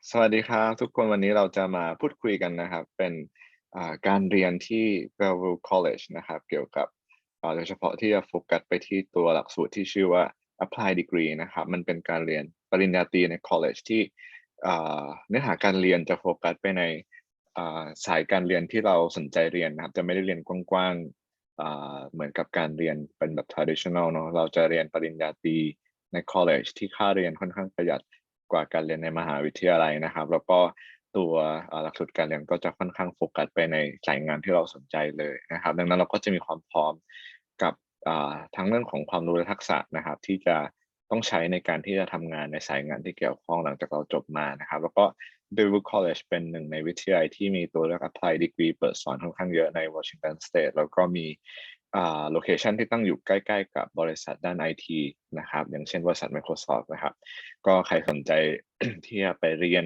สวัสดีครับทุกคนวันนี้เราจะมาพูดคุยกันนะครับเป็นการเรียนที่ Bellevue College นะครับเกี่ยวกับโดยเฉพาะที่จะโฟกัสไปที่ตัวหลักสูตรที่ชื่อว่า Applied Degree นะครับมันเป็นการเรียนปริญญาตรีใน college ที่เนื้อหาการเรียนจะโฟกัสไปในสายการเรียนที่เราสนใจเรียนนะครับจะไม่ได้เรียนกว้างๆเหมือนกับการเรียนเป็นแบบ traditional เนาะเราจะเรียนปริญญาตรีใน college ที่ค่าเรียนค่อนข้างประหยัดกว่าการเรียนในมหาวิทยาลัยนะครับแล้วก็ตัวหลักสูตรการเรียนก็จะค่อนข้างโฟกัสไปในสายงานที่เราสนใจเลยนะครับดังนั้นเราก็จะมีความพร้อมกับทั้งเรื่องของความรู้และทักษะนะครับที่จะต้องใช้ในการที่จะทำงานในสายงานที่เกี่ยวข้องหลังจากเราจบมานะครับแล้วก็ Bellevue College เป็นหนึ่งในวิทยาลัยที่มีตัวเลือก Applied Degree เปิดสอนค่อนข้างเยอะใน Washington State แล้วก็มีโลเคชันที่ตั้งอยู่ใกล้ๆกับบริษัทด้าน IT นะครับอย่างเช่นบริษัท Microsoft นะครับก็ใครสนใจ ที่จะไปเรียน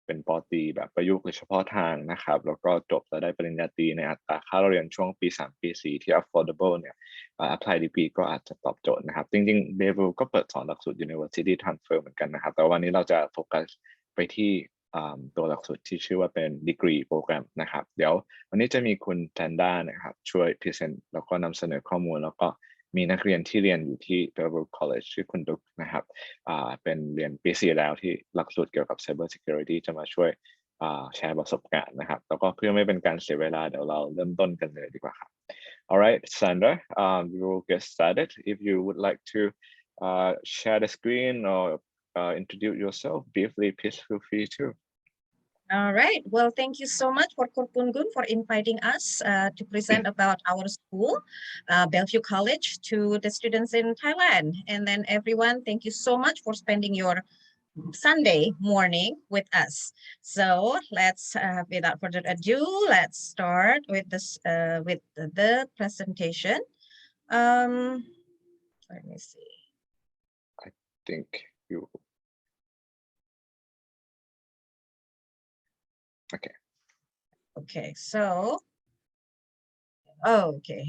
เป็นป.ตรีแบบประยุกต์หรือเฉพาะทางนะครับแล้วก็จบแล้วได้ปริญญาตรีในอัตราค่าเรียนช่วงปี3ปี4ที่ affordable เนี่ยApplied Degree ก็อาจจะตอบโจทย์นะครับจริงๆ Bellevue ก็เปิดสอนหลักสูตร University Transfer เหมือนกันนะครับแต่วันนี้เราจะโฟกัสไปที่ตัวหลักสูตรที่ชื่อว่าเป็น Degree Program นะครับเดี๋ยววันนี้จะมีคุณแทนด้านะครับช่วยพรีเซนต์แล้วก็นำเสนอข้อมูลแล้วก็มีนักเรียนที่เรียนอยู่ที่ Bellevue College ชื่อคุณดุ๊กนะครับเป็นเรียนปี4แล้วที่หลักสูตรเกี่ยวกับ Cyber Security จะมาช่วยแชร์ประสบการณ์นะครับแล้วก็เพื่อไม่เป็นการเสียเวลาเดี๋ยวเราเริ่มต้นกันเลยดีกว่าครับ All right, Sandra, we will get started. If you would like to share the screen or introduce yourself briefly, please feel free to. All right. Well, thank you so much for Korpungun for inviting us to present about our school, Bellevue College, to the students in Thailand. And then everyone, thank you so much for spending your Sunday morning with us. So let's, without further ado, let's start with this with the presentation. Let me see. I think you. Okay. Okay. So. Oh, okay.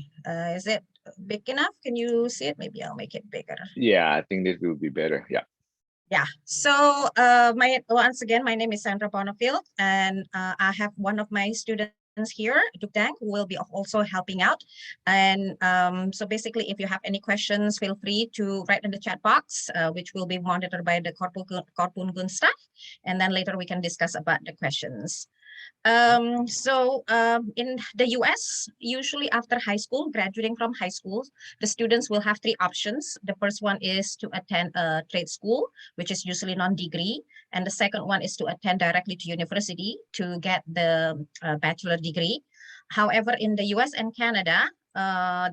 Is it big enough? Can you see it? Maybe I'll make it bigger. Yeah, I think this will be better. Yeah. Yeah. So once again, my name is Sandra Bonnefield, and I have one of my students here, Duk Dang, who will be also helping out. And so basically, if you have any questions, feel free to write in the chat box, which will be monitored by the Korpungun staff. And then later we can discuss about the questions. In the US, usually after high school, graduating from high school, the students will have three options. The first one is to attend a trade school, which is usually non-degree. And the second one is to attend directly to university to get the bachelor degree. However, in the US and Canada,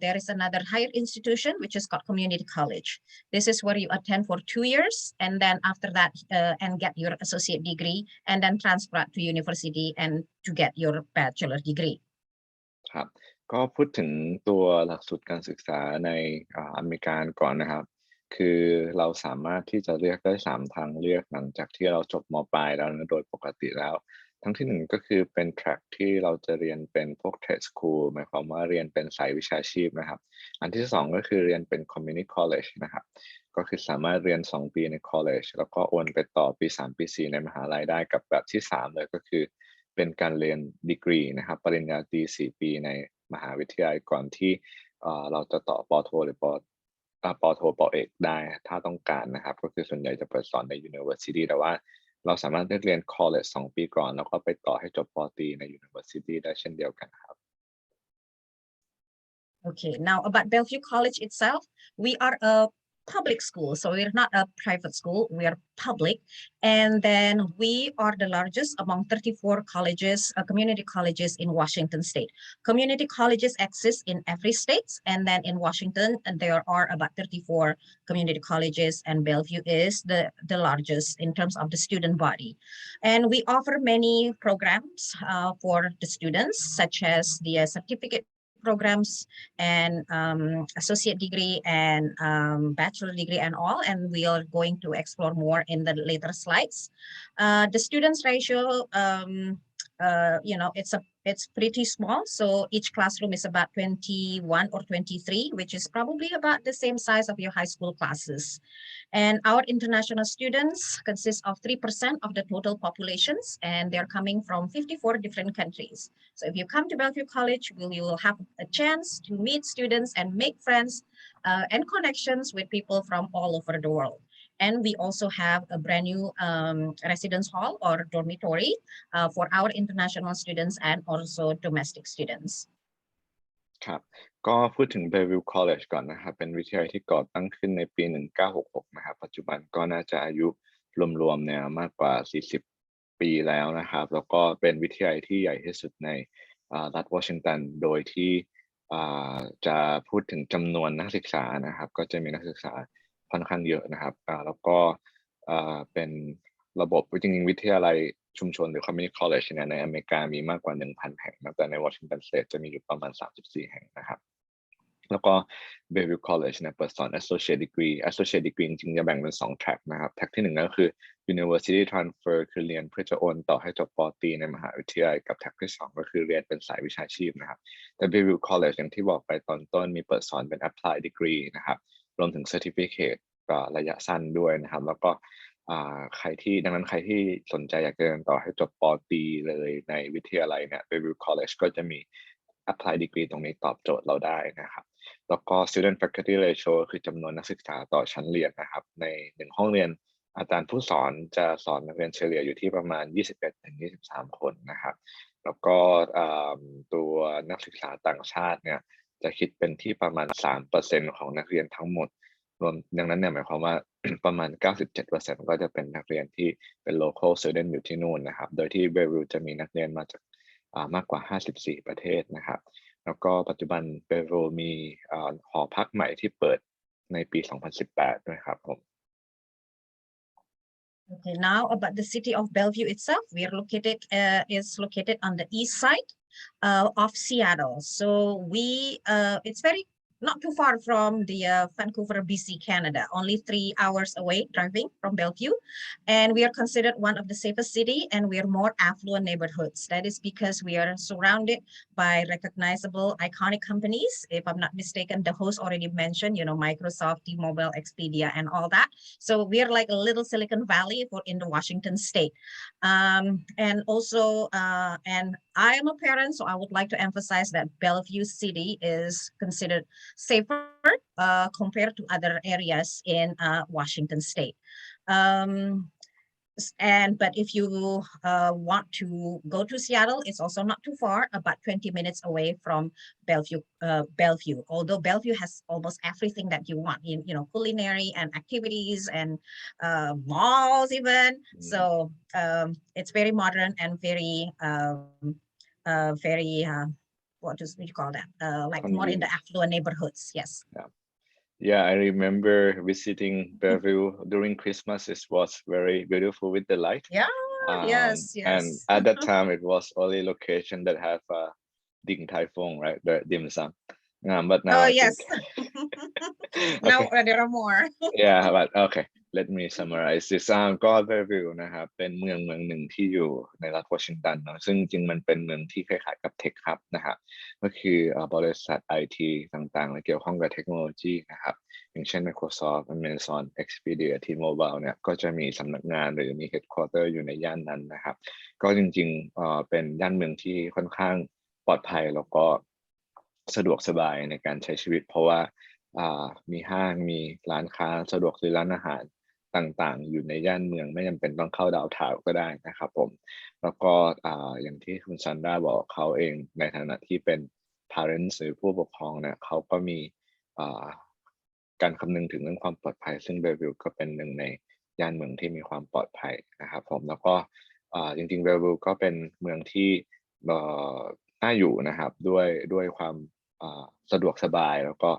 there is another higher institution, which is called community college. This is where you attend for 2 years, and then after that, and get your associate degree, and then transfer to university and to get your bachelor degree. ครับก็พูดถึงตัวหลักสูตรการศึกษาในอเมริกาก่อนนะครับคือเราสามารถที่จะเลือกได้3ทางเลือกหลังจากที่เราจบม.ปลายแล้วนะโดยปกติแล้วทั้งที่1ก็คือเป็น track ที่เราจะเรียนเป็นพวก trade school หมายความว่าเรียนเป็นสายวิชาชีพนะครับอันที่2ก็คือเรียนเป็น community college นะครับก็คือสามารถเรียน2ปีใน college แล้วก็โอนไปต่อปี3ปี4ในมหาลัยได้กับแบบที่3เลยก็คือเป็นการเรียน degree นะครับปริญญาตรี4ปีในมหาวิทยาลัยก่อนที่เราจะต่อป.โทหรือป.โทป.เอกได้ถ้าต้องการนะครับก็คือส่วนใหญ่จะเปิดสอนใน university แต่ว่าเราสามารถเรียน college 2 ปีก่อนแล้วก็ไปต่อให้จบป.ตรีใน university ได้เช่นเดียวกันครับ Okay, now about Bellevue College itself, we are a public school, so we're not a private school, we are public, and then we are the largest among 34 colleges, community colleges in Washington state. Community colleges exist in every state, and then in Washington, there are about 34 community colleges, and Bellevue is the largest in terms of the student body. And we offer many programs for the students, such as the certificate programs and associate degree and bachelor degree and all, and we are going to explore more in the later slides. The students ratio it's pretty small. So each classroom is about 21 or 23, which is probably about the same size of your high school classes. And our international students consist of 3% of the total populations, and they're coming from 54 different countries. So if you come to Bellevue College, you will have a chance to meet students and make friends and connections with people from all over the world. And we also have a brand new residence hall or dormitory for our international students and also domestic students. ครับก็พูดถึง Bellevue College ก่อนนะครับเป็นวิทยาลัยที่ก่อตั้งขึ้นในปี 1966 นะครับปัจจุบันก็น่าจะอายุรวมๆเนี่ยมากกว่า 40 ปีแล้วนะครับแล้วก็เป็นวิทยาลัยที่ใหญ่ที่สุดในรัฐวอชิงตันโดยที่จะพูดถึงจำนวนนักศึกษานะครับก็จะมีนักศึกษาค่อนข้างเยอะนะครับแล้วก็เป็นระบบจริงๆวิทยาลัยชุมชนหรือ community college เนี่ยในอเมริกามีมากกว่า 1,000 แห่งแต่ในวอชิงตันสเตทจะมีอยู่ประมาณ 34 แห่งนะครับแล้วก็ Bellevue College เนี่ยเปิดสอน associate degree จริงๆจะแบ่งเป็น2 track นะครับ track ที่1ก็คือ university transfer คือเรียนเพื่อจะโอนต่อให้จบป.ตรีในมหาวิทยาลัยกับ track ที่2ก็คือเรียนเป็นสายวิชาชีพนะครับแต่ Bellevue College อย่างที่บอกไปตอนต้นมีเปิดสอนเป็น applied degree นะครับรวมถึง certificate ระยะสั้นด้วยนะครับแล้วก็ใครที่สนใจอยากจะเรียนต่อให้จบป.ตรีเลยในวิทยาลัยเนี่ย Bellevue College ก็จะมี Applied Degree ตรงนี้ตอบโจทย์เราได้นะครับแล้วก็ Student Faculty Ratio คือจำนวนนักศึกษาต่อชั้นเรียนนะครับใน1ห้องเรียนอาจารย์ผู้สอนจะสอนนักเรียนเฉลี่ยอยู่ที่ประมาณ 21-23 คนนะครับแล้วก็ตัวนักศึกษาต่างชาติเนี่ยจะคิดเป็นที่ประมาณ 3% ของนักเรียนทั้งหมดรวมดังนั้นเนี่ยหมายความว่า ประมาณ 97% ก็จะเป็นนักเรียนที่เป็น local student อยู่ที่นู่นนะครับโดยที่ Bellevue จะมีนักเรียนมาจากมากกว่า54 ประเทศนะครับแล้วก็ปัจจุบัน Bellevue มีหอพักใหม่ที่เปิดในปี 2018 ด้วยครับผม Okay, now about the city of Bellevue itself, we are located is located on the east side of Seattle. So it's very not too far from the Vancouver, BC, Canada, only 3 hours away driving from Bellevue. And we are considered one of the safest city and we are more affluent neighborhoods. That is because we are surrounded by recognizable iconic companies. If I'm not mistaken, the host already mentioned, Microsoft, T-Mobile, Expedia, and all that. So we are like a little Silicon Valley in the Washington state. And also, and I am a parent, so I would like to emphasize that Bellevue City is considered safer compared to other areas in Washington state. But if you want to go to Seattle, it's also not too far, about 20 minutes away from Bellevue. Although Bellevue has almost everything that you want, culinary and activities and malls even. So it's very modern and very what do you call that? Like more in the affluent neighborhoods. Yes. Yeah, I remember visiting Bellevue during Christmas. It was very beautiful with the light. Yeah, yes. And at that time, it was only location that have Ding Typhoon, right? The dim sum. But now I yes. think... Now there are more. Yeah, but okay. Let me summarize this. ก็ Bellevue นะครับเป็นเมืองหนึ่งที่อยู่ในรัฐวอชิงตันเนาะซึ่งจริงมันเป็นเมืองที่คล้ายๆกับ Tech Hub นะครับก็คือบริษัท IT ต่างๆและเกี่ยวข้องกับเทคโนโลยีนะครับอย่างเช่น Microsoft, Amazon, Expedia, T-Mobile เนี่ยก็จะมีสำนักงานหรือมี headquarter อยู่ในย่านนั้นนะครับก็จริงๆเป็นย่านเมืองที่ค่อนข้างปลอดภัยแล้วก็สะดวกสบายในการใช้ชีวิตเพราะว่ามีห้างมีร้านค้าสะดวกซื้อร้านอาหารต่างๆอยู่ในย่านเมืองไม่จำเป็นต้องเข้าดาวน์ทาวน์ก็ได้นะครับผมแล้วก็อย่างที่คุณซันด้าบอกเขาเองในฐานะที่เป็น parents หรือผู้ปกครองเนี่ยเขาก็มีการคำนึงถึงเรื่องความปลอดภัยซึ่ง Bellevue ก็เป็นหนึ่งในย่านเมืองที่มีความปลอดภัยนะครับผมแล้วก็จริงๆ Bellevue ก็เป็นเมืองที่น่าอยู่นะครับด้วยความสะดวกสบายแล้วก็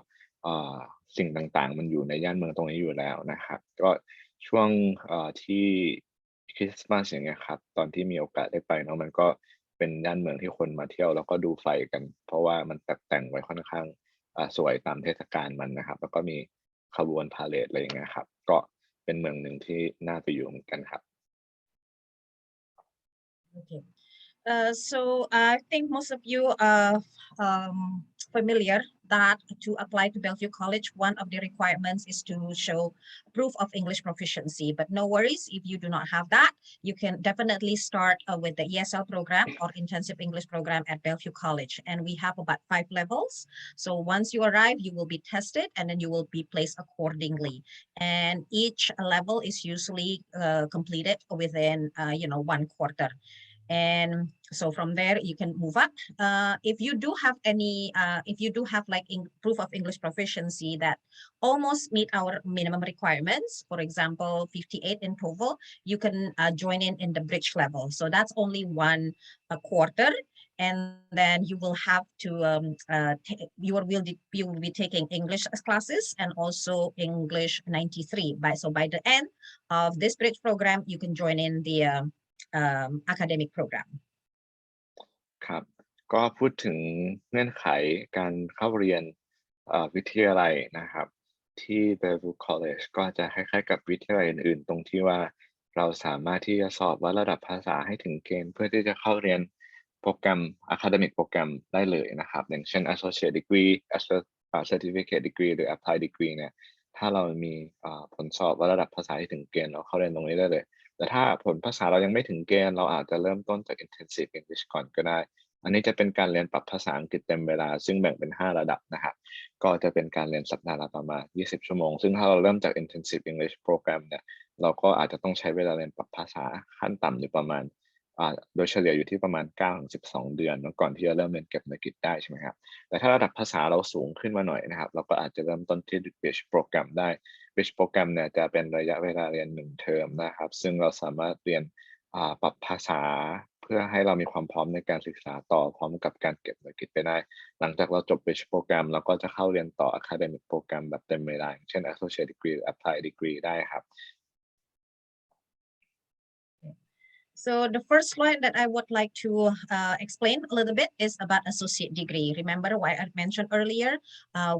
สิ่งต่างๆมันอยู่ในย่านเมืองตรงนี้อยู่แล้วนะครับก็ช่วงที่คริสต์มาสอย่างเงี้ยครับตอนที่มีโอกาสได้ไปเนาะมันก็เป็นย่านเมืองที่คนมาเที่ยวแล้วก็ดูไฟกันเพราะว่ามันตกแต่งไว้ค่อนข้างสวยตามเทศกาลมันนะครับแล้วก็มีขบวนพาเหรดอะไรอย่างเงี้ยครับก็เป็นเมืองหนึ่งที่น่าไปอยู่เหมือนกันครับ Okay. So I think most of you are familiar that to apply to Bellevue College, one of the requirements is to show proof of English proficiency. But no worries, if you do not have that, you can definitely start with the ESL program or intensive English program at Bellevue College. And we have about 5 levels. So once you arrive, you will be tested and then you will be placed accordingly. And each level is usually completed within 1 quarter. And so from there you can move up. If you do have like proof of English proficiency that almost meet our minimum requirements, for example 58 in TOEFL, you can join in the bridge level. So that's only 1 quarter, and then you will have to you will be taking English classes and also English 93. So by the end of this bridge program, you can join in the academic program ครับก็พูดถึงเงื่อนไขการเข้าเรียนวิทยาลัยนะครับที่ Bellevue College ก็จะคล้ายๆกับวิทยาลัยอื่นๆตรงที่ว่าเราสามารถที่จะสอบวัดระดับภาษาให้ถึงเกณฑ์เพื่อที่จะเข้าเรียนโปรแกรม academic โปรแกรมได้เลยนะครับอย่างเช่น associate degree certificate degree หรือ applied degree เนี่ยถ้าเรามีผลสอบวัดระดับภาษาให้ถึงเกณฑ์เราเข้าเรียนตรงนี้ได้เลยแต่ถ้าผลภาษาเรายังไม่ถึงเกณฑ์เราอาจจะเริ่มต้นจาก intensive English ก่อนก็ได้อันนี้จะเป็นการเรียนปรับภาษาอังกฤษเต็มเวลาซึ่งแบ่งเป็น5ระดับนะครับก็จะเป็นการเรียนสัปดาห์ละประมาณ20ชั่วโมงซึ่งถ้าเราเริ่มจาก intensive English program เนี่ยเราก็อาจจะต้องใช้เวลาเรียนปรับภาษาขั้นต่ำอยู่ประมาณโดยเฉลี่ยอยู่ที่ประมาณ 9-12 เดือนก่อนที่จะเริ่มเรียนเก็บหน่วยกิตได้ใช่ไหมครับแต่ถ้าระดับภาษาเราสูงขึ้นมาหน่อยนะครับเราก็อาจจะเริ่มต้นที่ Bridge program ได้ Bridge program เนี่ยจะเป็นระยะเวลาเรียน1เทอมนะครับซึ่งเราสามารถเรียนปรับภาษาเพื่อให้เรามีความพร้อมในการศึกษาต่อพร้อมกับการเก็บหน่วยกิตไปได้หลังจากเราจบ Bridge program เราก็จะเข้าเรียนต่อ academic program แบบเต็มเวลาเช่น associate degree หรือ applied degree ได้ครับ So the first slide that I would like to explain a little bit is about associate degree. Remember what I mentioned earlier,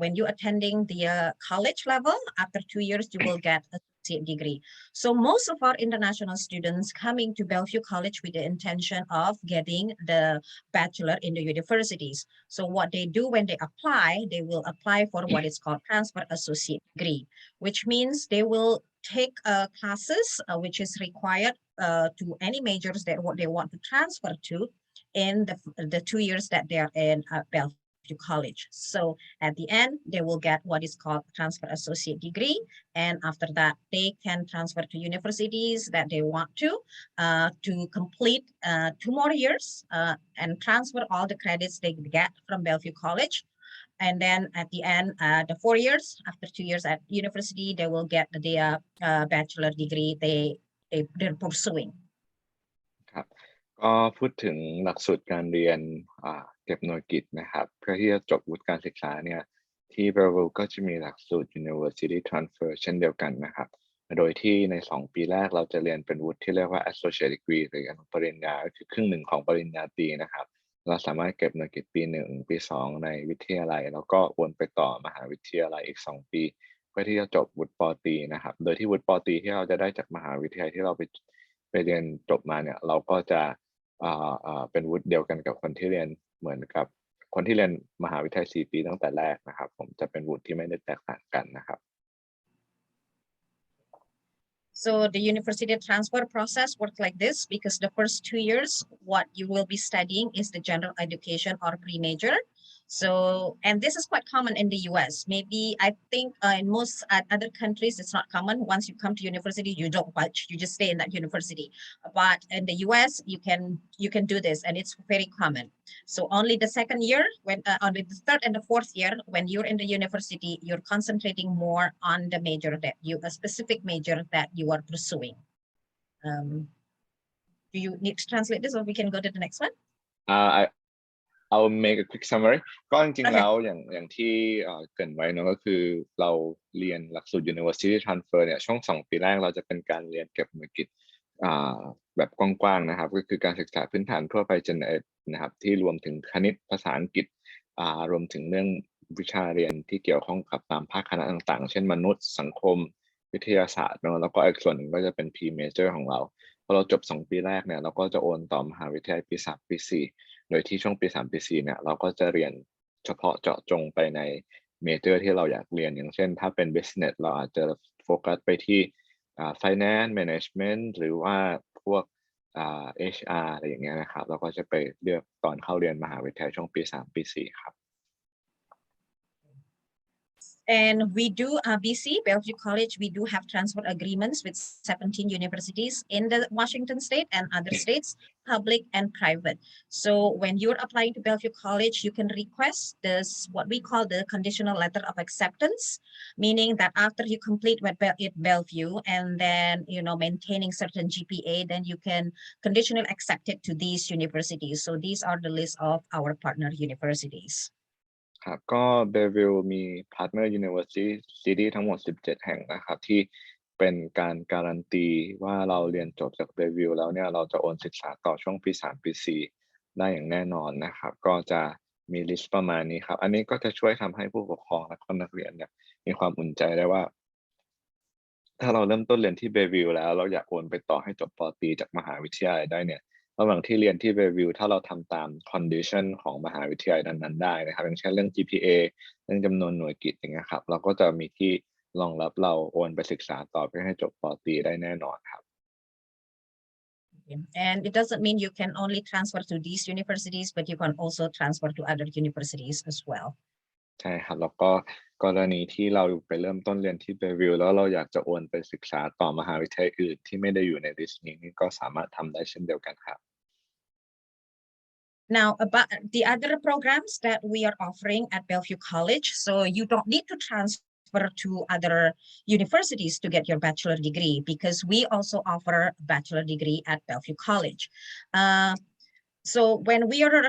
when you're attending the college level, after 2 years, you will get associate degree. So most of our international students coming to Bellevue College with the intention of getting the bachelor in the universities. So what they do when they will apply for what is called transfer associate degree, which means they will take classes which is required to any majors that what they want to transfer to in the 2 years that they are in Bellevue College. So at the end, they will get what is called transfer associate degree. And after that, they can transfer to universities that they want to complete 2 more years and transfer all the credits they get from Bellevue College. And then at the end, the 4 years, after 2 years at university, they will get the bachelor degree they're pursuing. ครับก็พูดถึงหลักสูตรการเรียนเก็บหน่วยกิตนะครับเพื่อที่จะจบวุฒิการศึกษาเนี่ยที่ Bellevue ก็จะมีหลักสูตร University Transfer เช่นเดียวกันนะครับโดยที่ใน2ปีแรกเราจะเรียนเป็นวุฒิที่เรียกว่า Associate Degree หรืออนุปริญญาก็คือครึ่งหนึ่งของปริญญาตรีนะครับเราสามารถเก็บหน่วยกิตปี1ปี2ในวิทยาลัยแล้วก็วนไปต่อมหาวิทยาลัยอีก2ปีเพื่อที่จะจบวุฒิป.ตรีนะครับโดยที่วุฒิป.ตรีที่เราจะได้จากมหาวิทยาลัยที่เราไปเรียนจบมาเนี่ยเราก็จะเป็นวุฒิเดียวกันกับคนที่เรียนเหมือนกับคนที่เรียนมหาวิทยาลัย4 ปีตั้งแต่แรกนะครับผมจะเป็นวุฒิที่ไม่ได้แตกต่างกันนะครับ So the university transfer process works like this because the first 2 years, what you will be studying is the general education or pre-major. So, and this is quite common in the US. Maybe I think in most other countries, it's not common. Once you come to university, you don't budge, you just stay in that university. But in the US, you can do this and it's very common. So only the second year, when only the third and the fourth year, when you're in the university, you're concentrating more on the major a specific major that you are pursuing. Do you need to translate this or we can go to the next one? I'll make a quick summary ก็จริงๆแล้วอย่างที่เกริ่นไว้เนอะก็คือเราเรียนหลักสูตร University Transfer เนี่ยช่วง2 ปีแรกเราจะเป็นการเรียนเก็บหน่วยกิตแบบกว้างๆนะครับก็คือการศึกษาพื้นฐานทั่วไปจนนะครับที่รวมถึงคณิตภาษาอังกฤษรวมถึงเรื่องวิชาเรียนที่เกี่ยวข้องกับตามภาคคณะต่างๆเช่นมนุษย์สังคม วิทยาศาสตร์เนาะแล้วก็อีกส่วนหนึ่งก็จะเป็น P-Major ของเราพอเราจบ2 ปีแรกเนี่ยเราก็จะโอนต่อมหาวิทยาลัยปี3ปี4โดยที่ช่วงปี3ปี4เนี่ยเราก็จะเรียนเฉพาะเจาะจงไปในเมเจอร์ที่เราอยากเรียนอย่างเช่นถ้าเป็น Business เราอาจจะโฟกัสไปที่Finance Management หรือว่าพวกHR อะไรอย่างเงี้ยนะครับเราก็จะไปเลือกตอนเข้าเรียนมหาวิทยาลัยช่วงปี3ปี4ครับ And we do, BC, Bellevue College, we do have transport agreements with 17 universities in the Washington state and other states, public and private. So when you're applying to Bellevue College, you can request this, what we call the conditional letter of acceptance, meaning that after you complete at Bellevue and then, maintaining certain GPA, then you can conditionally accept it to these universities. So these are the list of our partner universities. ครับก็ Bellevue มี Partner University ทั้งหมด17แห่งนะครับที่เป็นการการันตีว่าเราเรียนจบจาก Bellevue แล้วเนี่ยเราจะโอนศึกษาต่อช่วงปี3ปี4ได้อย่างแน่นอนนะครับก็จะมีลิสต์ประมาณนี้ครับอันนี้ก็จะช่วยทำให้ผู้ปกครองและก็นักเรียนเนี่ยมีความอุ่นใจได้ว่าถ้าเราเริ่มต้นเรียนที่ Bellevue แล้วเราอยากโอนไปต่อให้จบป.ตรีจากมหาวิทยาลัยได้เนี่ยระหว่างที่เรียนที่ Bellevue ถ้าเราทำตาม condition ของมหาวิทยาลัยนั้นๆได้นะครับอย่างเช่นเรื่อง GPA เรื่องจำนวนหน่วยกิตอย่างเงี้ยครับเราก็จะมีที่รองรับเราโอนไปศึกษาต่อเพื่อให้จบป.ตรีได้แน่นอนครับ And it doesn't mean you can only transfer to these universities, but you can also transfer to other universities as well. ใช่ครับแล้วก็กรณีที่เราไปเริ่มต้นเรียนที่ Bellevue แล้วเราอยากจะโอนไปศึกษาต่อมหาวิทยาลัยอื่นที่ไม่ได้อยู่ในลิสต์นี้นี่ก็สามารถทำได้เช่นเดียวกันครับ Now, about the other programs that we are offering at Bellevue College, so you don't need to transfer to other universities to get your bachelor degree because we also offer a bachelor degree at Bellevue College. So when we are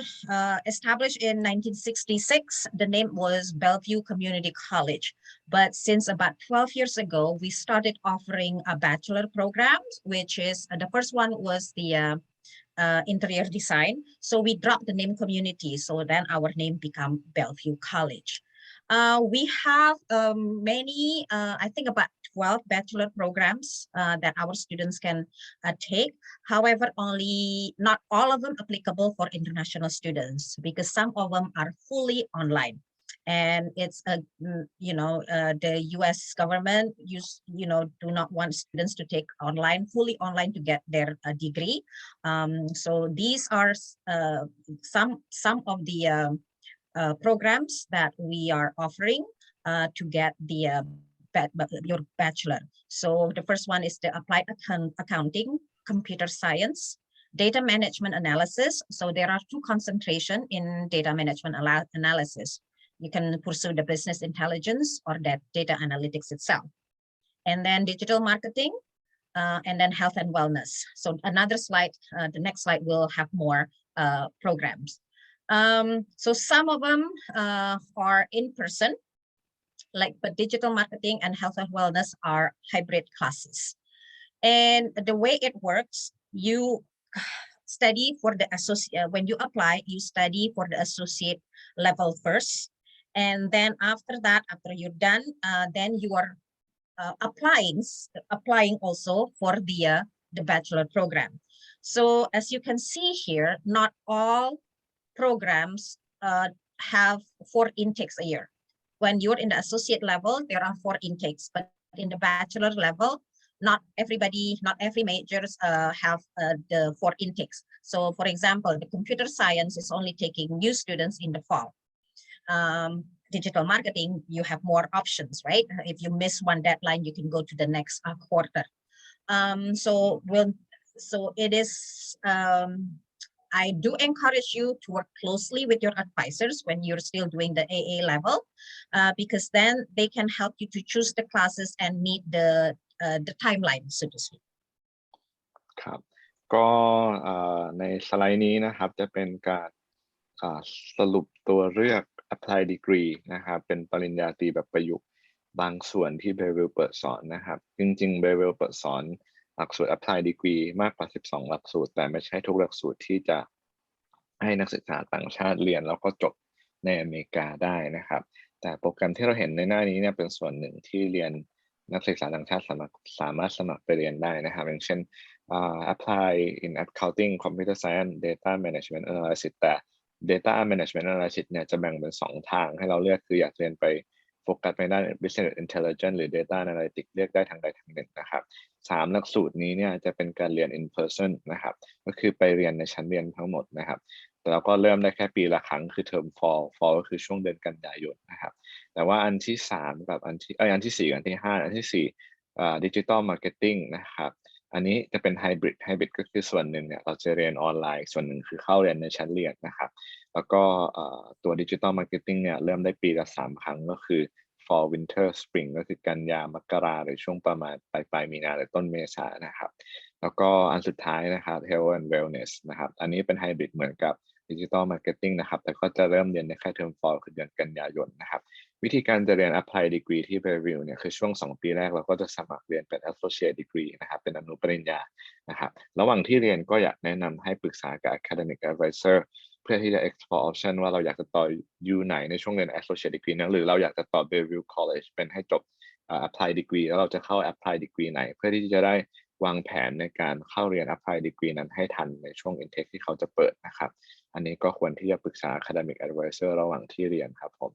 established in 1966, the name was Bellevue Community College. But since about 12 years ago, we started offering a bachelor program, which is the first one was the interior design. So we dropped the name community. So then our name became Bellevue College. We have many, I think about 12 bachelor programs that our students can take. However, not all of them applicable for international students because some of them are fully online. And it's the U.S. government do not want students to take fully online to get their degree. So these are some of the programs that we are offering to get your bachelor. So the first one is the applied accounting, computer science, data management analysis. So there are 2 concentration in data management analysis. You can pursue the business intelligence or that data analytics itself. And then digital marketing, and then health and wellness. So another slide, the next slide will have more programs. So some of them are in person, but digital marketing and health and wellness are hybrid classes. And the way it works, you study for the associate, when you apply, you study for the associate level first. And then after that, after you're done, then you are applying also for the bachelor program. So as you can see here, not all programs have 4 intakes a year. When you're in the associate level, there are 4 intakes, but in the bachelor level, not every majors have the 4 intakes. So for example, the computer science is only taking new students in the fall. Digital marketing, you have more options, right? If you miss one deadline, you can go to the next quarter. So it is, I do encourage you to work closely with your advisors when you're still doing the AA level, because then they can help you to choose the classes and meet the timeline, so to speak. ครับก็ในสไลด์นี้นะครับจะเป็นการสรุปตัวเลือก Applied Degree นะครับเป็นปริญญาตรีแบบประยุกต์บางส่วนที่ Bellevue เปิดสอนนะครับจริงๆ Bellevue เปิดสอนหลักสูตร Applied Degree มากกว่า12หลักสูตรแต่ไม่ใช่ทุกหลักสูตรที่จะให้นักศึกษาต่างชาติเรียนแล้วก็จบในอเมริกาได้นะครับแต่โปรแกรมที่เราเห็นในหน้านี้เนี่ยเป็นส่วนหนึ่งที่เรียน นักศึกษาต่างชาติสามารถสมัครไปเรียนได้นะครับอย่างเช่นapply in accounting computer science data management analysis แต่ data management analysis เนี่ยจะแบ่งเป็น2ทางให้เราเลือกคืออยากเรียนไปโฟกัสไปด้าน business intelligence หรือ data analytics เลือกได้ทางใดทางหนึ่งนะครับ3หลักสูตรนี้เนี่ยจะเป็นการเรียน in person นะครับก็คือไปเรียนในชั้นเรียนทั้งหมดนะครับแต่เราก็เริ่มได้แค่ปีละครั้งคือเทอม fall ก็คือช่วงเดือนกันยายนนะครับแต่ว่าอันที่3กับอันที่4อันที่5อันที่4digital marketing นะครับอันนี้จะเป็นไฮบริดก็คือส่วนหนึ่งเนี่ยเราจะเรียนออนไลน์ส่วนหนึ่งคือเข้าเรียนในชั้นเรียนนะครับแล้วก็ตัว digital marketing เนี่ยเริ่มได้ปีละ3ครั้งก็คือ fall winter spring ก็คือกันยามกราหรือช่วงประมาณปลายมีนาหรือต้นเมษายนนะครับแล้วก็อันสุดท้ายนะครับ health and wellness นะครับอันนี้เป็นไฮบริดเหมือนกับ digital marketing นะครับแต่ก็จะเริ่มเรียนในแค่เทอม fall คือเดือนกันยายนนะครับวิธีการจะเรียน Applied Degree ที่ Bellevue เนี่ยคือช่วง2ปีแรกเราก็จะสมัครเรียนเป็น Associate Degree นะครับเป็นอนุปริญญานะครับระหว่างที่เรียนก็อยากแนะนำให้ปรึกษากับ Academic Advisor เพื่อที่จะ explore option ว่าเราอยากจะต่อ U ไหนในช่วงเรียน Associate Degree นั้นหรือเราอยากจะต่อ Bellevue College เป็นให้จบApplied Degree แล้วเราจะเข้า Applied Degree ไหนเพื่อที่จะได้วางแผนในการเข้าเรียน Applied Degree นั้นให้ทันในช่วง intake ที่เขาจะเปิดนะครับอันนี้ก็ควรที่จะปรึกษา Academic Advisor ระหว่างที่เรียนครับผม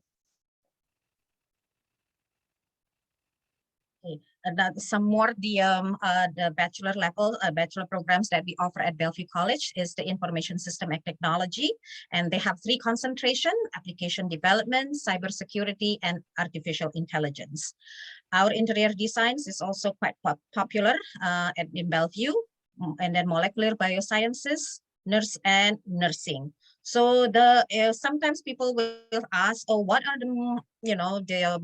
Some more the bachelor level bachelor programs that we offer at Bellevue College is the information system and technology, and they have 3 concentration: application development, cybersecurity, and artificial intelligence. Our interior designs is also quite popular in Bellevue, and then molecular biosciences, nurse and nursing. So sometimes people will ask, oh, what are the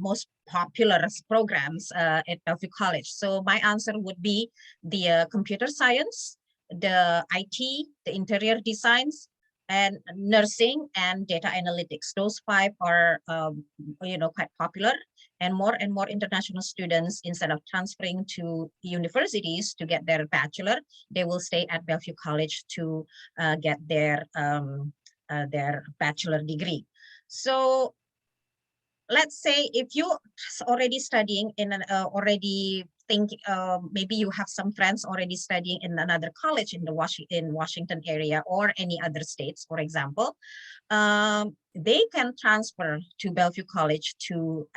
most popular programs at Bellevue College? So my answer would be the computer science, the IT, the interior designs, and nursing and data analytics. Those 5 are quite popular, and more international students, instead of transferring to universities to get their bachelor, they will stay at Bellevue College to get their bachelor degree. So let's say if you already studying in an already think maybe you have some friends already studying in another college in Washington area or any other states, for example, they can transfer to Bellevue College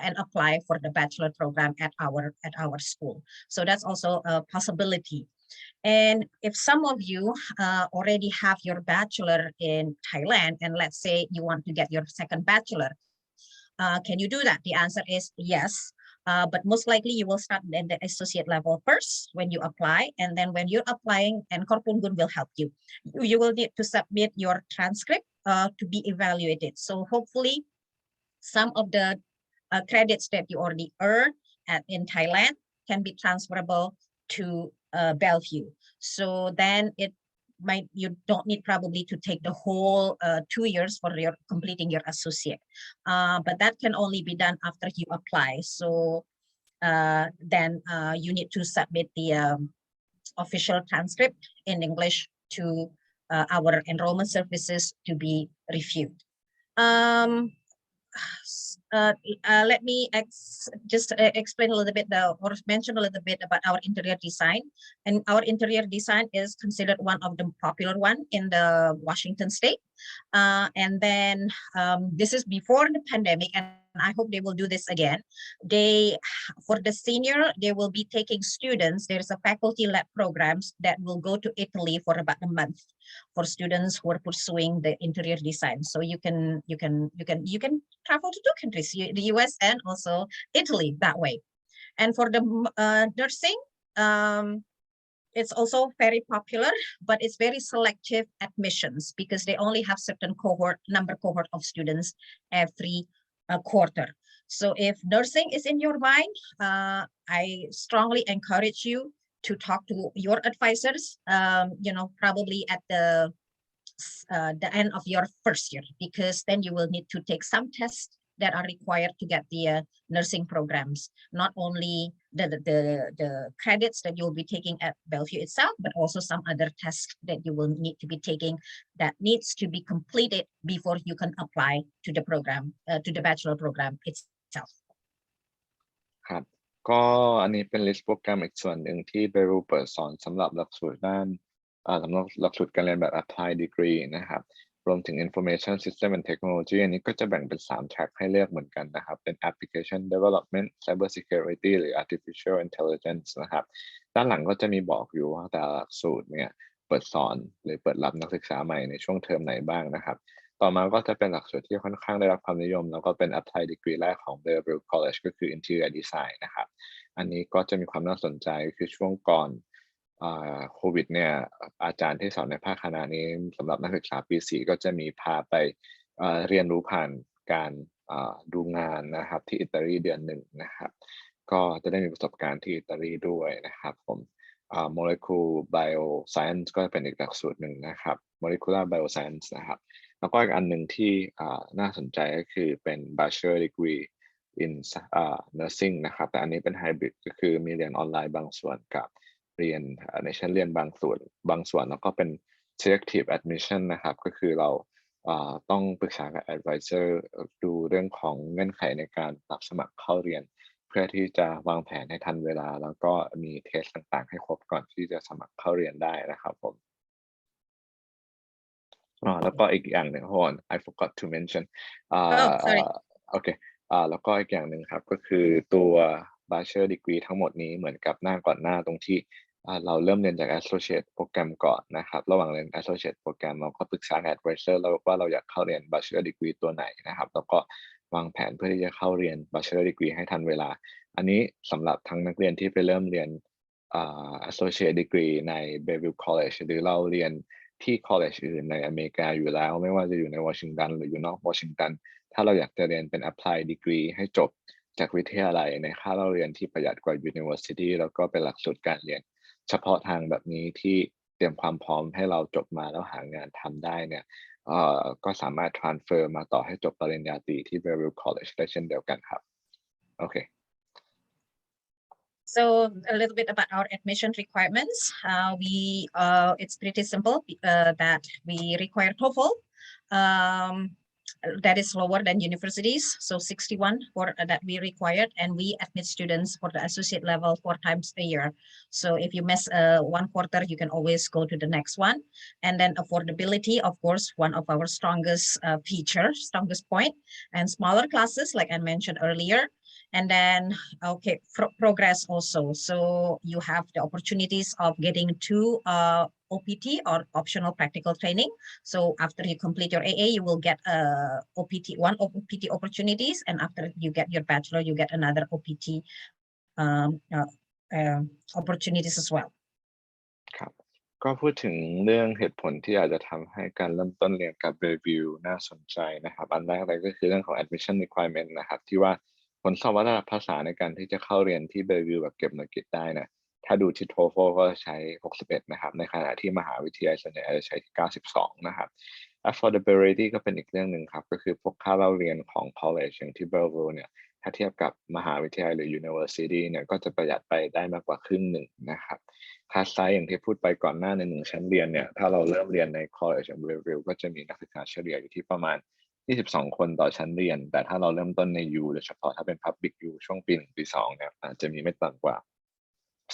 and apply for the bachelor program at our school. So that's also a possibility. And if some of you already have your bachelor in Thailand, and let's say you want to get your second bachelor, can you do that? The answer is yes. But most likely you will start at the associate level first when you apply, and then when you're applying, and Korpungun will help you. You will need to submit your transcript to be evaluated. So hopefully some of the credits that you already earned in Thailand can be transferable to Bellevue. So then you don't need probably to take the whole 2 years for completing your associate, but that can only be done after you apply. So then you need to submit the official transcript in English to our enrollment services to be reviewed. Let me just explain a little bit or mention a little bit about our interior design. And our interior design is considered one of the popular one in the Washington state. And then this is before the pandemic, and I hope they will do this again. For the senior, they will be taking students. There's a faculty lab programs that will go to Italy for about a month for students who are pursuing the interior design. So you can travel to 2 countries, the US and also Italy, that way. And for the nursing, it's also very popular, but it's very selective admissions because they only have certain cohort of students every quarter. So if nursing is in your mind, I strongly encourage you to talk to your advisors, probably at the end of your first year, because then you will need to take some tests that are required to get the nursing programs, not only the credits that you'll be taking at Bellevue itself, but also some other tests that you will need to be taking that needs to be completed before you can apply to the program, to the bachelor program itself. ครับ ก็อันนี้เป็น list โปรแกรมอีกส่วนหนึ่งที่ Bellevue เปิดสอนสำหรับหลักสูตรด้านสำหรับหลักสูตรการเรียนแบบ Applied Degree นะครับรวมถึง Information System and Technology อันนี้ก็จะแบ่งเป็น3 track ให้เลือกเหมือนกันนะครับเป็น Application Development Cyber Security หรือ Artificial Intelligence นะครับด้านหลังก็จะมีบอกอยู่ว่าแต่ละหลักสูตรเนี่ยเปิดสอนหรือเปิดรับนักศึกษาใหม่ในช่วงเทอมไหนบ้างนะครับต่อมาก็จะเป็นหลักสูตรที่ค่อนข้างได้รับความนิยมแล้วก็เป็น Applied Degree แรกของ Bellevue College ก็คือ Interior Design นะครับอันนี้ก็จะมีความน่าสนใจคือช่วงก่อนโควิดเนี่ยอาจารย์ที่สอนในภาคคณะนี้สำหรับนักศึกษาปี 4 ก็จะมีพาไปเรียนรู้ผ่านการดูงานนะครับที่อิตาลีเดือนหนึ่งนะครับก็จะได้มีประสบการณ์ที่อิตาลีด้วยนะครับผมMolecular Bioscience ก็เป็นอีกหลักสูตรหนึ่งนะครับ Molecular Bioscience นะครับแล้วก็อีกอันหนึ่งที่น่าสนใจก็คือเป็น Bachelor Degree in Nursing นะครับแต่อันนี้เป็นไฮบริดก็คือมีเรียนออนไลน์บางส่วนกับเรียนในชั้นเรียนบางส่วนแล้วก็เป็น selective admission นะครับก็คือเราต้องปรึกษากับ advisor ดูเรื่องของเงื่อนไขในการรับสมัครเข้าเรียนเพื่อที่จะวางแผนให้ทันเวลาแล้วก็มีเทสต่างๆให้ครบก่อนที่จะสมัครเข้าเรียนได้นะครับผมแล้วก็อีกอย่างหนึ่งI forgot to mention sorry โอเคแล้วก็อีกอย่างหนึ่งครับก็คือตัว Bachelor Degree ทั้งหมดนี้เหมือนกับหน้าก่อนหน้าตรงที่เราเริ่มเรียนจาก Associate โปรแกรมก่อนนะครับระหว่างเรียน Associate โปรแกรมเราก็ปรึกษา Advisor แล้วว่าเราอยากเข้าเรียน Bachelor Degree ตัวไหนนะครับแล้วก็วางแผนเพื่อที่จะเข้าเรียน Bachelor Degree ให้ทันเวลาอันนี้สำหรับทั้งนักเรียนที่ไปเริ่มเรียนAssociate Degree ใน Bellevue College หรือเราเรียนที่ college อื่นในอเมริกาอยู่แล้วไม่ว่าจะอยู่ในวอชิงตันหรืออยู่นอกวอชิงตันถ้าเราอยากจะเรียนเป็น Applied Degree ให้จบจากวิทยาลัยในค่าเล่าเรียนที่ประหยัดกว่า University แล้วก็เป็นหลักสูตรการเรียนเฉพาะทางแบบนี้ที่เตรียมความพร้อมให้เราจบมาแล้วหางานทำได้เนี่ยก็สามารถ transfer มาต่อให้จบปริญญาตรีที่ Bellevue College ได้เช่นเดียวกันครับโอเคSo a little bit about our admission requirements. It's pretty simple that we require TOEFL. That is lower than universities, so 61 for that we required, and we admit students for the associate level 4 times a year. So if you miss 1 quarter, you can always go to the next one. And then affordability, of course, one of our strongest strongest point, and smaller classes, like I mentioned earlier. And then, okay, progress also. So you have the opportunities of getting 2 OPT or optional practical training. So after you complete your AA, you will get one OPT opportunities, and after you get your bachelor, you get another OPT opportunities as well. ครับก็พูดถึงเรื่องเหตุผลที่อาจจะทำให้การเริ่มต้นเรียนกับ Bellevue น่าสนใจนะครับอันแรกเลยก็คือเรื่องของ admission requirement นะครับที่ว่าผลสอบวัดระดับภาษาในการที่จะเข้าเรียนที่ Bellevue แบบเก็บหน่วยกิตได้นะถ้าดูที่ TOEFL ก็ใช้61นะครับในขณะที่มหาวิทยาลัยส่วนใหญ่จะใช้ที่92นะครับ affordability ก็เป็นอีกเรื่องหนึ่งครับก็คือพวกค่าเล่าเรียนของ college อย่างที่ Bellevue เนี่ยถ้าเทียบกับมหาวิทยาลัยหรือ university เนี่ยก็จะประหยัดไปได้มากกว่าครึ่งหนึ่งนะครับคลาสไซส์อย่างที่พูดไปก่อนหน้าใน1ชั้นเรียนเนี่ยถ้าเราเริ่มเรียนใน college อย่าง Bellevue ก็จะมีนักศึกษาเฉลี่ยอยู่ที่ประมาณ22 คนต่อชั้นเรียนแต่ถ้าเราเริ่มต้นใน U โดยเฉพาะถ้าเป็น Public U ช่วงปี 1 ปี 2เนี่ยอาจจะมีไม่ต่ำกว่า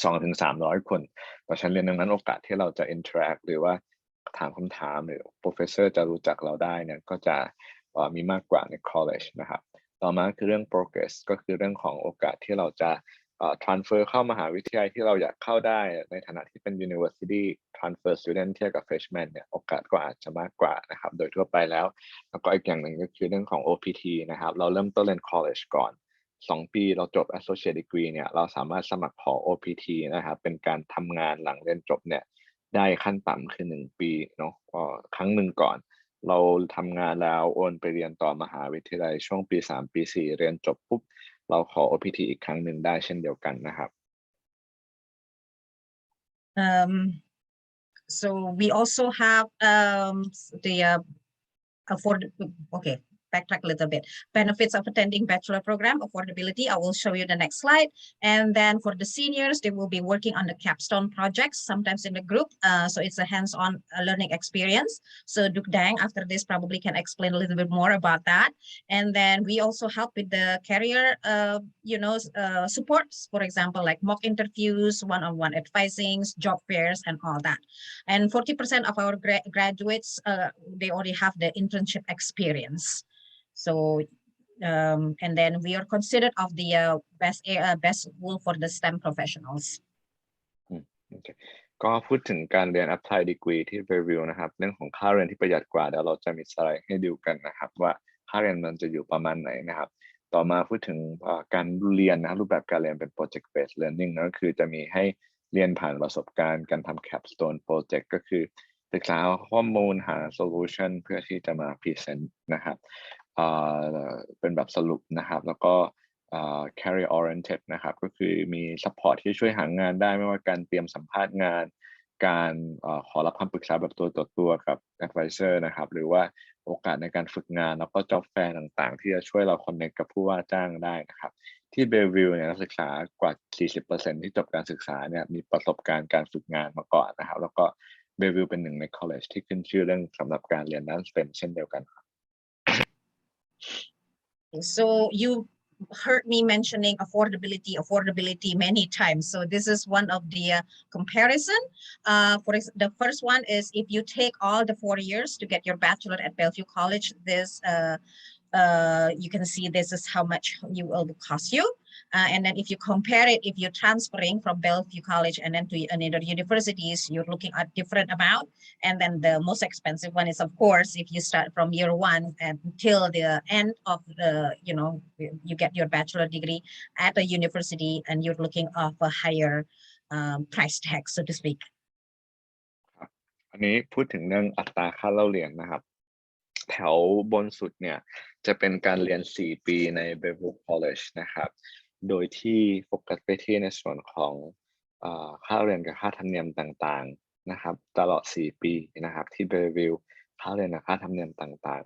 200-300 คนต่อชั้นเรียนดังนั้นโอกาสที่เราจะ interact หรือว่าถามคำถามหรือ professor จะรู้จักเราได้เนี่ยก็จะมีมากกว่าใน college นะครับต่อมาคือเรื่อง progress ก็คือเรื่องของโอกาสที่เราจะtransfer เข้ามหาวิทยาลัยที่เราอยากเข้าได้ในฐานะที่เป็น university transfer student เทียบกับ freshman เนี่ยโอกาสก็อาจจะมากกว่านะครับโดยทั่วไปแล้วก็อีกอย่างหนึ่งก็คือเรื่องของ OPT นะครับเราเริ่มต้นเรียน college ก่อน2 ปีเราจบ associate degree เนี่ยเราสามารถสมัครขอ OPT นะครับเป็นการทำงานหลังเรียนจบเนี่ยได้ขั้นต่ำคือ1 ปีเนาะครั้งหนึ่งก่อนเราทำงานแล้วโอนไปเรียนต่อมหาวิทยาลัยช่วงปี 3 ปี 4เรียนจบปุ๊บเราขอ OPT อีกครั้งหนึ่งได้เช่นเดียวกันนะครับ So we also have the backtrack a little bit. Benefits of attending bachelor program, affordability. I will show you the next slide. And then for the seniors, they will be working on the capstone projects, sometimes in the group. So it's a hands-on learning experience. So Duc Dang, after this, probably can explain a little bit more about that. And then we also help with the career, supports, for example, like mock interviews, one-on-one advisings, job fairs, and all that. And 40% of our graduates, they already have the internship experience. So, and then we are considered of the best school for the STEM professionals. Okay. ก็พูดถึงการเรียน Applied Degree ที่ Bellevue นะครับเรื่องของค่าเรียนที่ประหยัดกว่าเดี๋ยวเราจะมีสไลด์ให้ดูกันนะครับว่าค่าเรียนมันจะอยู่ประมาณไหนนะครับต่อมาพูดถึงการเรียนนะรูปแบบการเรียนเป็น Project Based Learning นั่นก็คือจะมีให้เรียนผ่านประสบการณ์การทำ Capstone Project ก็คือศึกษาข้อมูลหา Solution เพื่อที่จะมา Present นะครับเป็นแบบสรุปนะครับแล้วก็career oriented นะครับก็คือมี support ที่ช่วยหางานได้ไม่ว่าการเตรียมสัมภาษณ์งานการขอรับคำปรึกษาแบบตัวต่อตัวกับ advisor นะครับหรือว่าโอกาสในการฝึกงานแล้วก็ job fair ต่างๆที่จะช่วยเรา connect กับผู้ว่าจ้างได้นะครับที่ Bellevue เนี่ยนักศึกษากว่า 40% ที่จบการศึกษาเนี่ยมีประสบการณ์การฝึกงานมาก่อนนะครับแล้วก็ Bellevue เป็นหนึ่งใน college ที่ขึ้นชื่อเรื่องสำหรับการเรียนด้าน STEM เช่นเดียวกันครับ So you heard me mentioning affordability many times. So this is one of the comparison. For the first one is if you take all the 4 years to get your bachelor at Bellevue College, this you can see this is how much you will cost you. And then if you compare it, if you're transferring from Bellevue College and then to another universities, you're looking at different amount. And then the most expensive one is, of course, if you start from year 1 until the end of the, you get your bachelor degree at a university and you're looking of a higher price tag, so to speak. อันนี้พูดถึงเรื่องอัตราค่าเล่าเรียนนะครับแถวบนสุดเนี่ยจะเป็นการเรียน4ปีใน Bellevue College นะครับโดยที่โฟกัสไปที่ในส่วนของค่าเรียนกับค่าธรรมเนียมต่างๆนะครับตลอด4ปีนะครับที่ Bellevue ค่าเรียนกับค่าธรรมเนียมต่าง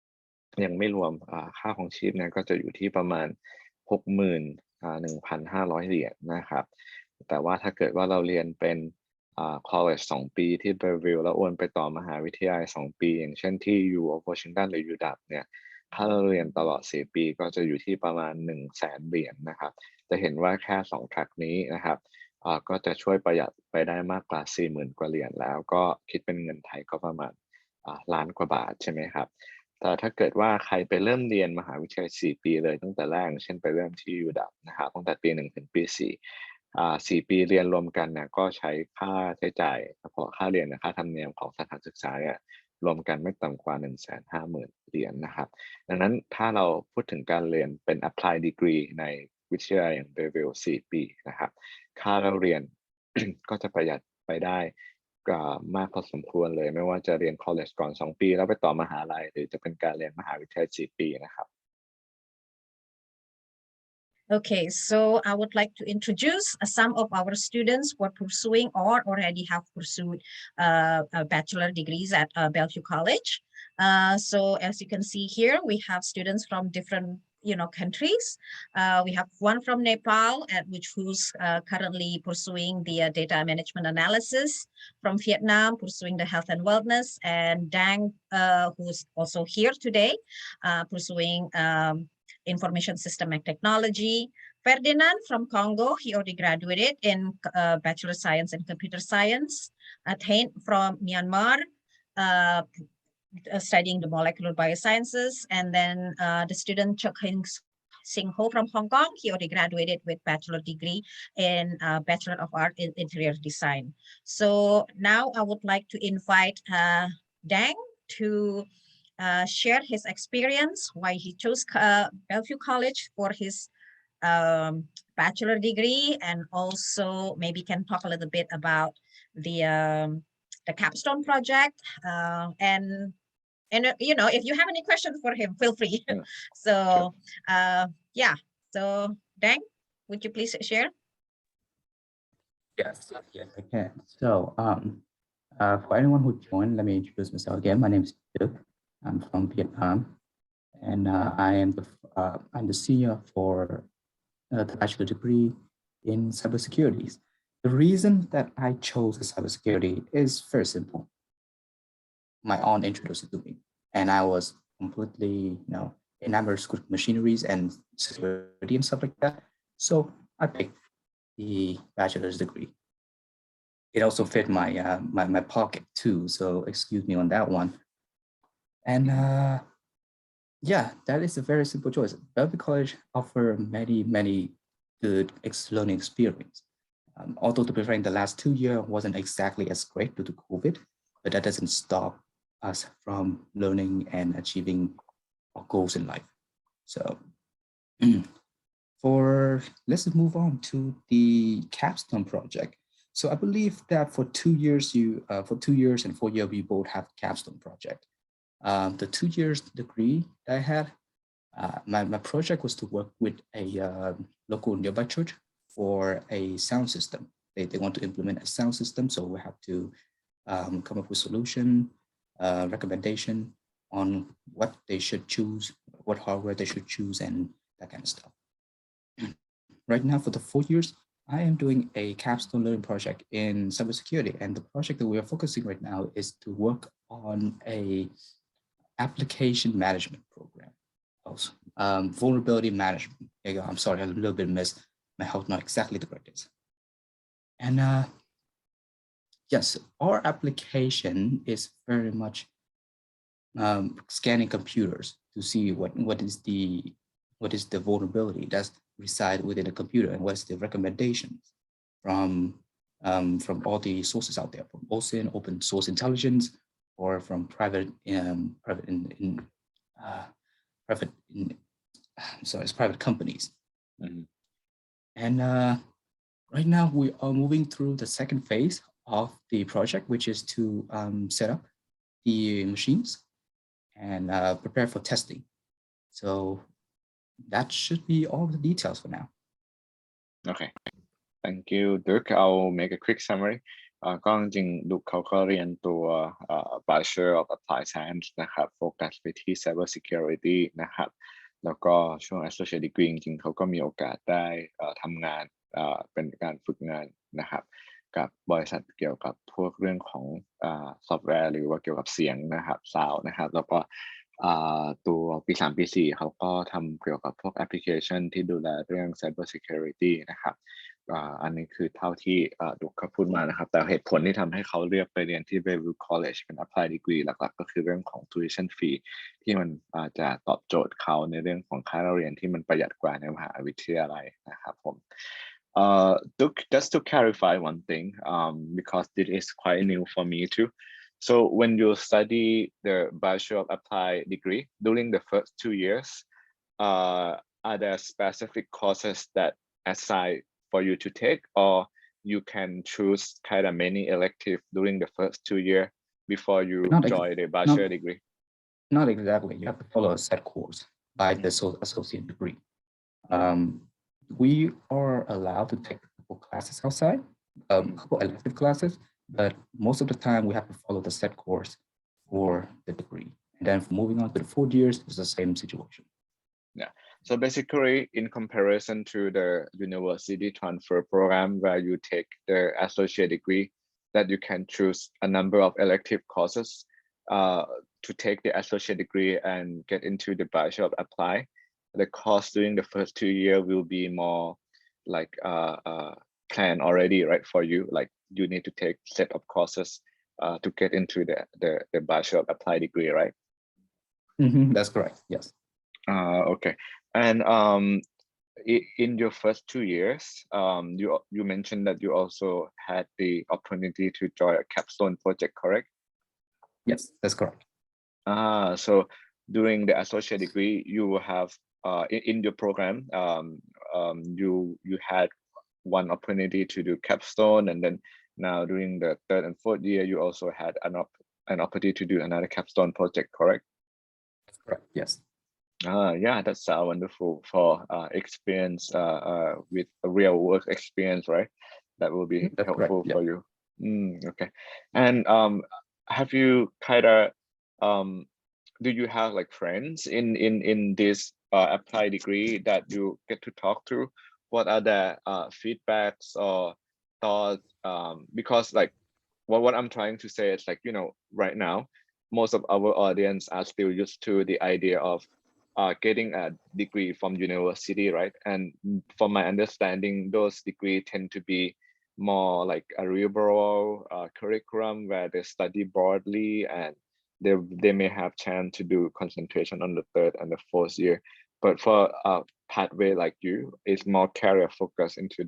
ๆยังไม่รวมค่าของชีพเนี่ยก็จะอยู่ที่ประมาณ 61,500 เหรียญนะครับแต่ว่าถ้าเกิดว่าเราเรียนเป็นcollege 2 ปีที่ Bellevue แล้วโอนไปต่อมหาวิทยาลัย2 ปีอย่างเช่นที่ U of Washington หรือ UW เนี่ยค่าเรียนตลอด4 ปีก็จะอยู่ที่ประมาณ 100,000 เหรียญนะครับจะเห็นว่าแค่2 track นี้นะครับก็จะช่วยประหยัดไปได้มากกว่า 40,000 กว่าเหรียญแล้วก็คิดเป็นเงินไทยก็ประมาณล้านกว่าบาทใช่ไหมครับแต่ถ้าเกิดว่าใครไปเริ่มเรียนมหาวิทยาลัย4 ปีเลยตั้งแต่แรกเช่นไปเริ่มที่ UW นะครับตั้งแต่ปี 1 ถึงปี 4 ปีเรียนรวมกันเนี่ยก็ใช้ค่าใช้จ่ายเฉพาะค่าเรียนและค่าธรรมเนียมของสถานศึกษาเนี่ยรวมกันไม่ต่ำกว่า 150,000 เหรียญนะครับดังนั้นถ้าเราพูดถึงการเรียนเป็น Applied Degree ในวิทยาลัยอย่าง Bellevue 4 ปีนะครับค่าเราเรียน ก็จะประหยัดไปได้มากพอสมควรเลยไม่ว่าจะเรียน college ก่อน2 ปีแล้วไปต่อมหาลัยหรือจะเป็นการเรียนมหาวิทยาลัย4 ปีนะครับ Okay, so I would like to introduce some of our students who are pursuing or already have pursued bachelor degrees at Bellevue College. So as you can see here, we have students from different countries. We have one from Nepal, who's currently pursuing the data management analysis, from Vietnam, pursuing the health and wellness, and Dang, who's also here today, pursuing information system and technology. Ferdinand from Congo, he already graduated in Bachelor of Science in Computer Science. Atain from Myanmar, studying the molecular biosciences. And then the student Chok Sing Ho from Hong Kong, he already graduated with bachelor degree in Bachelor of Art in Interior Design. So now I would like to invite Dang to share his experience, why he chose Bellevue College for his bachelor degree, and also maybe can talk a little bit about the capstone project. And if you have any questions for him, feel free. So yeah, so Dang, would you please share? Yes, I can. So for anyone who joined, let me introduce myself again. My name is Duc. I'm from Vietnam, and I'm the senior for the bachelor degree in cybersecurity. The reason that I chose cybersecurity is very simple. My aunt introduced it to me, and I was completely, enamored with machineries and security and stuff like that. So I picked the bachelor's degree. It also fit my my pocket too, so excuse me on that one. And yeah, that is a very simple choice. Bellevue College offer many good learning experience. Although to be frank, the last 2 years wasn't exactly as great due to COVID, but that doesn't stop us from learning and achieving our goals in life. So let's move on to the capstone project. So I believe that for 2 years, for 2 years and 4 years, we both have capstone project. The 2 years degree that I had, my project was to work with a local nearby church for a sound system. They want to implement a sound system, so we have to come up with solution, recommendation on what they should choose, what hardware they should choose, and that kind of stuff. Right now, for the 4 years, I am doing a capstone learning project in cybersecurity, and the project that we are focusing right now is to work on a application management program, vulnerability management. There you go. I'm sorry, I a little bit missed. My health not exactly the correct. And yes, our application is very much scanning computers to see what is the vulnerability that's reside within a computer, and what's the recommendations from all the sources out there, from OSINT, open source intelligence, or from private companies. Mm-hmm. And right now we are moving through the second phase of the project, which is to set up the machines and prepare for testing. So that should be all the details for now. Okay, thank you, Dirk. I'll make a quick summary. ก็จริงๆดุกเขาก็เรียนตัว Bachelor of Applied Science นะครับโฟกัสไปที่ Cyber Security นะครับแล้วก็ช่วง Associate Degree จริงๆเขาก็มีโอกาสได้ทำงานเป็นการฝึกงานนะครับกับบริษัทเกี่ยวกับพวกเรื่องของซอฟต์แวร์หรือว่าเกี่ยวกับเสียงนะครับซาวด์นะครับแล้วก็ตัวปี 3 ปี 4เขาก็ทำเกี่ยวกับพวกแอปพลิเคชันที่ดูแลเรื่อง Cyber Security นะครับอันนี้คือเท่าที่ดุกเขาพูดมานะครับแต่เหตุผลที่ทำให้เขาเลือกไปเรียนที่ Bellevue College เป็น Applied Degree หลักๆก็คือเรื่องของ tuition fee ที่มันจะตอบโจทย์เขาในเรื่องของค่าเรียนที่มันประหยัดกว่าในมหาวิทยาลัยนะครับผมDuke, just to clarify one thing, because this is quite new for me too. So when you study the Bachelor of Applied degree during the first 2 years, are there specific courses that assigned for you to take, or you can choose kind of many elective during the first 2 years before you join the Bachelor degree? Not exactly. You have to follow a set course by the associate degree. We are allowed to take a couple classes outside, a couple elective classes, but most of the time we have to follow the set course for the degree. And then moving on to the 4 years, it's the same situation. Yeah. So basically, in comparison to the university transfer program where you take the associate degree, that you can choose a number of elective courses to take the associate degree and get into the Bachelor of Applied. The course during the first 2 years will be more like planned already, right? For you, like you need to take set of courses to get into the Bachelor of Applied degree, right? Mm-hmm, that's correct. Yes. Okay. And in your first 2 years, you mentioned that you also had the opportunity to join a capstone project, correct? Yes, that's correct. So during the associate degree, you will have in your program, you had one opportunity to do capstone, and then now during the 3rd and 4th year, you also had an opportunity to do another capstone project, correct? That's correct. Yes. Yeah, that's wonderful for experience with a real work experience, right? That will be that's helpful correct. for Yeah. you. Okay. And have you kind of do you have like friends in this applied degree that you get to talk to? What are the feedbacks or thoughts? Because like what I'm trying to say is like, you know, right now most of our audience are still used to the idea of getting a degree from university, right? And from my understanding, those degrees tend to be more like a liberal curriculum where they study broadly and they may have chance to do concentration on the third and the fourth year. But for a pathway like you, it's more career focused into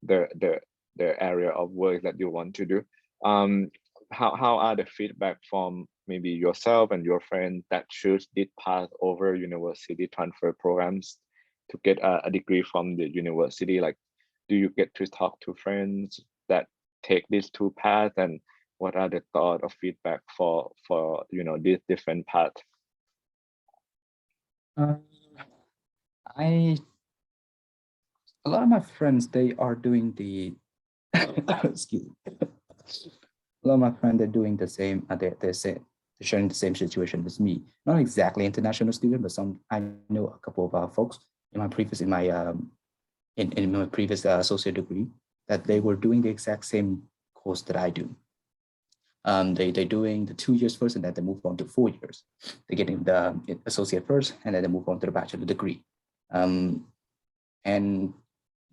the area of work that you want to do. How are the feedback from maybe yourself and your friends that choose this path over university transfer programs to get a degree from the university? Like, do you get to talk to friends that take these two paths, and what are the thought or feedback for you know these different paths? A lot of my friends, they are doing the excuse me. A lot of my friends, they're doing the same. They're sharing the same situation as me. Not exactly international student, but I know a couple of folks in my previous associate degree that they were doing the exact same course that I do. They're doing the 2 years first, and then they move on to 4 years. They're getting the associate first, and then they move on to the bachelor degree. And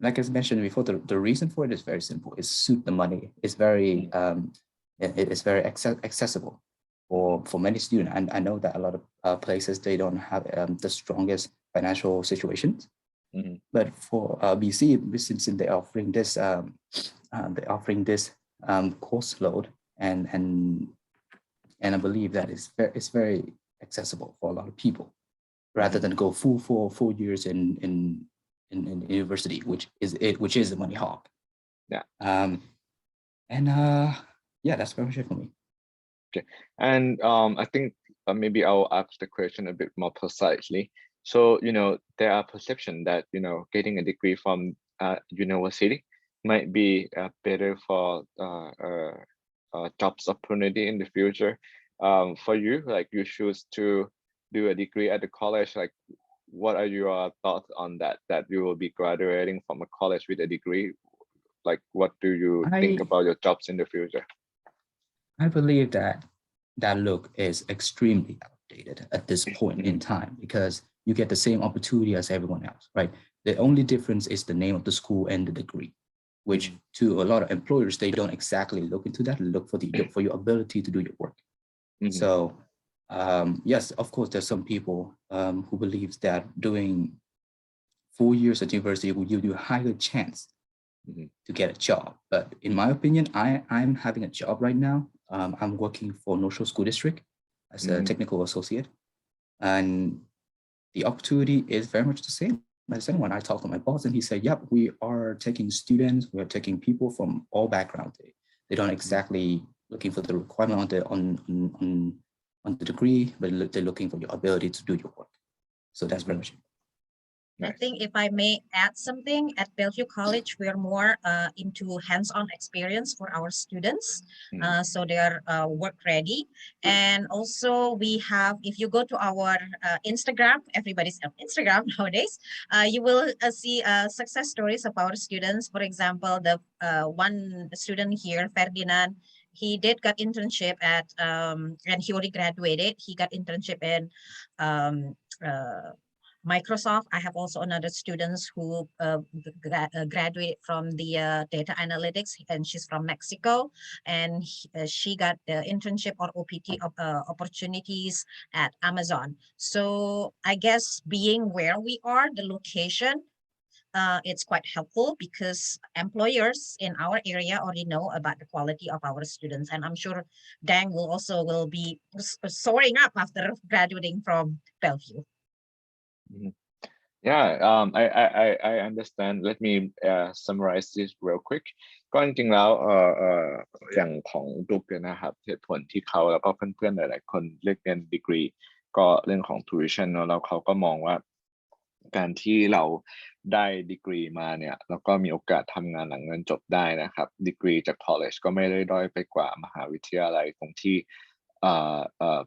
like I mentioned before, the reason for it is very simple. It's suit the money. It's very accessible for many students. And I know that a lot of places, they don't have the strongest financial situations. Mm-hmm. But for BC, since they're offering this course load, and I believe that it's very accessible for a lot of people, rather than go full 4 years in university, which is the money hog. Yeah. Yeah, that's very much it for me. Okay, and I think maybe I'll ask the question a bit more precisely. So, you know, there are perception that, you know, getting a degree from university might be better for jobs opportunity in the future. For you, like you choose to do a degree at the college, like what are your thoughts on that you will be graduating from a college with a degree? Like, what do you think about your jobs in the future? I believe that look is extremely outdated at this point in time, because you get the same opportunity as everyone else, right? The only difference is the name of the school and the degree, which to a lot of employers, they don't exactly look into that, look for your ability to do your work. Mm-hmm. So yes, of course, there's some people who believes that doing 4 years at university will give you a higher chance to get a job. But in my opinion, I'm having a job right now. I'm working for North Shore School District as a technical associate, and the opportunity is very much the same as anyone. I talked to my boss, and he said, "Yep, we are taking students. We are taking people from all backgrounds. They don't exactly looking for the requirement on the degree, but they're looking for your ability to do your work." So that's very much it. Nice. I think if I may add something, at Bellevue College, we are more into hands-on experience for our students. So they are work ready. And also we have, if you go to our Instagram, everybody's on Instagram nowadays, you will see success stories of our students. For example, the one student here, Ferdinand, he did got internship at, and he already graduated. He got internship in Microsoft. I have also another students who graduated from the data analytics, and she's from Mexico, and she got the internship or OPT opportunities at Amazon. So I guess being where we are, the location, it's quite helpful because employers in our area already know about the quality of our students, and I'm sure Dang will be soaring up after graduating from Bellevue. Yeah, I understand. Let me summarize this real quick. ก็จริงๆแล้วอย่างของดุ๊กเนี่ยนะครับเหตุผลที่เขาแล้วก็เพื่อนๆหลายๆคนเลือกเรียนดีกรีก็เรื่องของ tuition เนอะแล้วเขาก็มองว่าการที่เราได้ดีกรีมาเนี่ยแล้วก็มีโอกาสทำงานหลังเรียนจบได้นะครับดีกรีจาก college ก็ไม่ได้ด้อยไปกว่ามหาวิทยาลัยตรงที่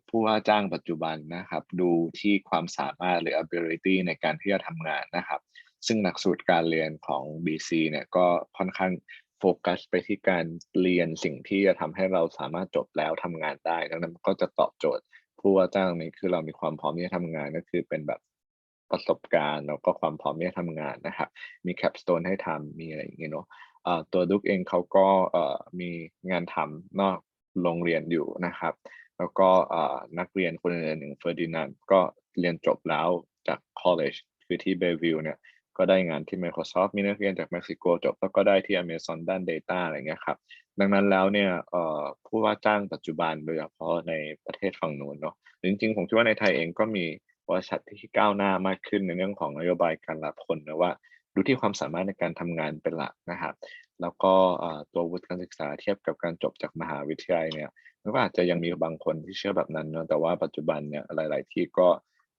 ผู้ว่าจ้างปัจจุบันนะครับดูที่ความสามารถหรือ ability ในการที่จะทำงานนะครับซึ่งหลักสูตรการเรียนของ BC เนี่ยก็ค่อนข้างโฟกัสไปที่การเรียนสิ่งที่จะทำให้เราสามารถจบแล้วทำงานได้ดังนั้นก็จะตอบโจทย์ผู้ว่าจ้างนี้คือเรามีความพร้อมที่จะทำงานก็คือเป็นแบบประสบการณ์แล้วก็ความพร้อมที่จะทำงานนะครับมีแคปสโตนให้ทำมีอะไรอย่างเงี้ยเนาะตัวดุ๊กเองเขาก็มีงานทำนอกโรงเรียนอยู่นะครับแล้วก็นักเรียนคนอื่นๆหนึ่งเฟอร์ดินานด์ก็เรียนจบแล้วจาก college คือที่ Bellevue เนี่ยก็ได้งานที่ Microsoft มีนักเรียนจากเม็กซิโกจบแล้วก็ได้ที่ Amazon ด้าน Data อะไรเงี้ยครับดังนั้นแล้วเนี่ยผู้ว่าจ้างปัจจุบันโดยเฉพาะในประเทศฝั่งนู้นเนาะจริงๆผมคิดว่าในไทยเองก็มีบริษัทที่ก้าวหน้ามากขึ้นในเรื่องของนโยบายการรับคนนะว่าดูที่ความสามารถในการทำงานเป็นหลักนะครับแล้วก็ตัววุฒิการศึกษาเทียบกับการจบจากมหาวิทยาลัยเนี่ยมันก็อาจจะยังมีบางคนที่เชื่อแบบนั้นเนาะแต่ว่าปัจจุบันเนี่ยหลายๆที่ก็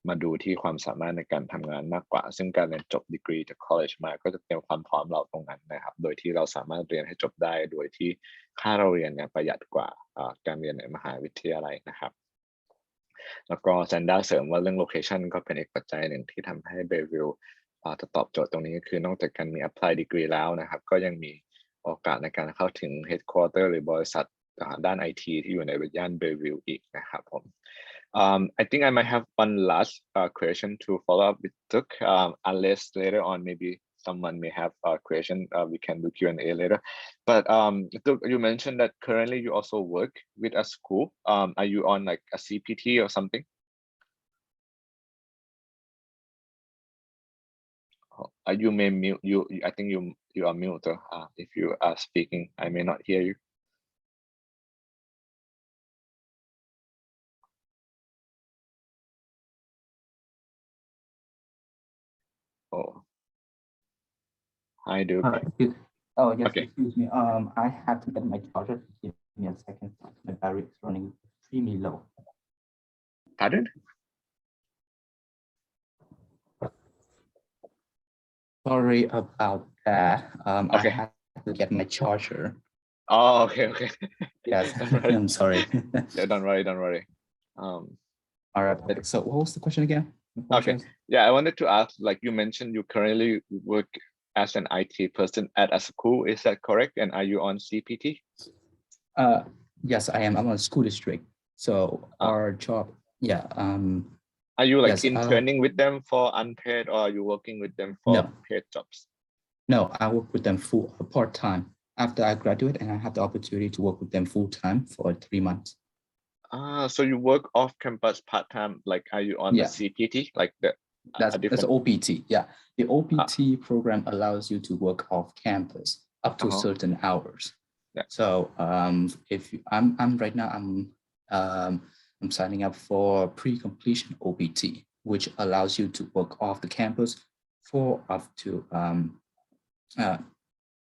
มาดูที่ความสามารถในการทำงานมากกว่าซึ่งการเรียนจบดีกรีจาก college มาก็จะเตรียมความพร้อมเราตรงนั้นนะครับโดยที่เราสามารถเรียนให้จบได้โดยที่ค่าเราเรียนเนี่ยประหยัดกว่าการเรียนในมหาวิทยาลัยนะครับแล้วก็แซนด้าเสริมว่าเรื่องโลเคชันก็เป็นอีกปัจจัยหนึ่งที่ทำให้เบลวิลจะตอบโจทย์ตรงนี้ก็คือนอกจากการมี Applied Degree แล้วนะครับก็ยังมีโอกาสในการเข้าถึง Headquarter หรือบริษัทด้าน IT ที่อยู่ในย่านเบลวิลอีกนะครับผมI think I might have one last question to follow up with Tuk, unless later on maybe someone may have a question, we can do Q&A later. But Tuk, you mentioned that currently you also work with a school. Are you on like a CPT or something? You may mute. I think you are mute. If you are speaking, I may not hear you. Oh. Hi, Duke. Oh, yes, Okay. excuse me. I have to get my charger. Give me a second. My battery is running extremely low. Pardon? Sorry about that. Okay. I have to get my charger. Oh, okay. Yes, Don't worry. I'm sorry. Yeah, don't worry. All right. So what was the question again? Okay. Yeah, I wanted to ask, like you mentioned, you currently work as an IT person at a school. Is that correct? And are you on CPT? Yes, I am. I'm on a school district. So our job, yeah. Are you like yes, interning with them for unpaid, or are you working with them for paid jobs? No, I work with them full part-time. After I graduate, and I have the opportunity to work with them full-time for 3 months. So you work off campus part-time. Like, are you on the CPT? Like that's OPT. Yeah, the OPT program allows you to work off campus up to certain hours. Yeah. So if you, I'm right now I'm signing up for pre-completion OPT, which allows you to work off the campus for up to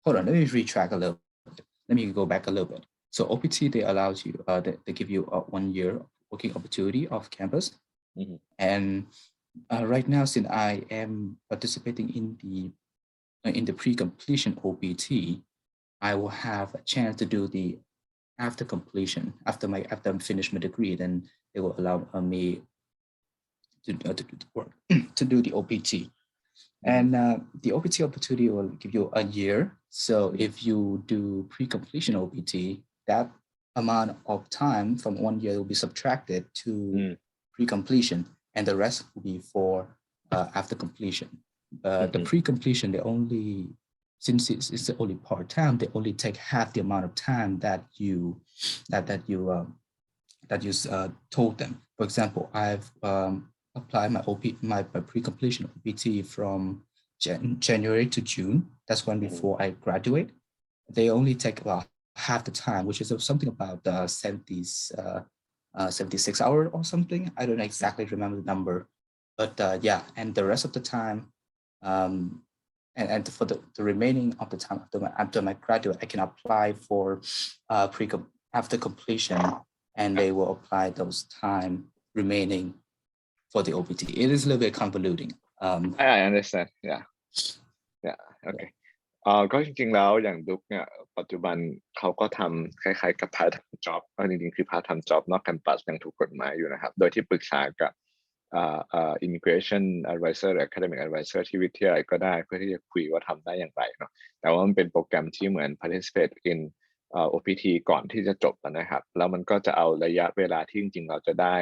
hold on, let me retrack a little bit. Let me go back a little bit. So OPT, they allows you, they give you a 1 year working opportunity off campus. Mm-hmm. And right now, since I am participating in the pre-completion OPT, I will have a chance to do the after completion, after I finish my degree, then they will allow me to do the work, to do the OPT. And the OPT opportunity will give you a year. So if you do pre-completion OPT, that amount of time from 1 year will be subtracted to pre-completion, and the rest will be for after completion. The pre-completion, they only, since it's only part-time, they only take half the amount of time that you told them. For example, I've applied my pre-completion OPT from January to June. That's when before I graduate. They only take about half the time, which is something about 76 hours or something. I don't exactly remember the number, but yeah, and the rest of the time, and for the remaining of the time after my graduate, I can apply for after completion, and they will apply those time remaining for the OPT. It is a little bit convoluting. I understand. Yeah. Okay. ก็จริงๆแล้วอย่างดุ๊กเนี่ยปัจจุบันเขาก็ทำคล้ายๆกับพาร์ทไทม์จ็อบจริงๆคือพาร์ทไทม์จ็อบนอกแคมปัสยังถูกกฎหมายอยู่นะครับโดยที่ปรึกษากับimmigration advisor หรือ academic advisor ที่วิทยาลัยก็ได้เพื่อที่จะคุยว่าทำได้อย่างไรเนาะแต่ว่ามันเป็นโปรแกรมที่เหมือน participate in OPT ก่อนที่จะจบนะครับแล้วมันก็จะเอาระยะเวลาที่จริงๆเราจะได้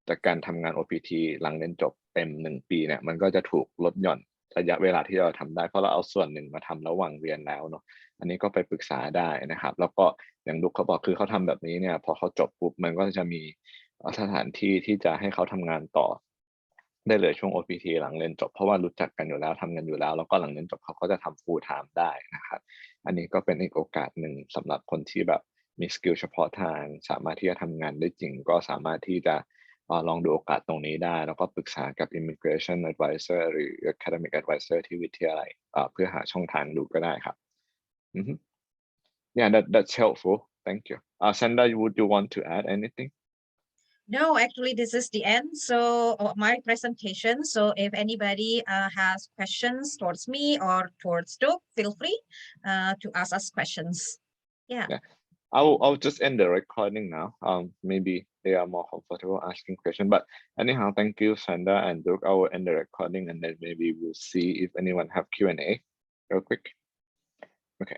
จากการทำงาน OPT หลังเรียนจบเต็ม1 ปีเนี่ยมันก็จะถูกลดหย่อนระยะเวลาที่เราทำได้เพราะเราเอาส่วนหนึ่งมาทำระหว่างเรียนแล้วเนาะอันนี้ก็ไปปรึกษาได้นะครับแล้วก็อย่างดุ๊กเขาบอกคือเขาทำแบบนี้เนี่ยพอเขาจบปุ๊บมันก็จะมีสถานที่ที่จะให้เขาทำงานต่อได้เลยช่วง OPT หลังเรียนจบเพราะว่ารู้จักกันอยู่แล้วทำกันอยู่แล้วแล้วก็หลังเรียนจบเขาก็จะทำ full time ได้นะครับอันนี้ก็เป็นอีกโอกาสหนึ่งสำหรับคนที่แบบมีสกิลเฉพาะทางสามารถที่จะทำงานได้จริงก็สามารถที่จะลองดูโอกาสตรงนี้ได้แล้วก็ปรึกษากับ immigration advisor หรือ academic advisor ที่วิทยาลัยเพื่อหาช่องทางดูก็ได้ครับYeah, that's helpful. Thank you. Sandra, would you want to add anything? No, actually, this is the end. So my presentation. So if anybody has questions towards me or towards Doug, feel free to ask us questions. Yeah. I'll just end the recording now. Maybe they are more comfortable asking questions. But anyhow, thank you, Sandra and Doug. I will end the recording and then maybe we'll see if anyone have Q&A real quick. Okay.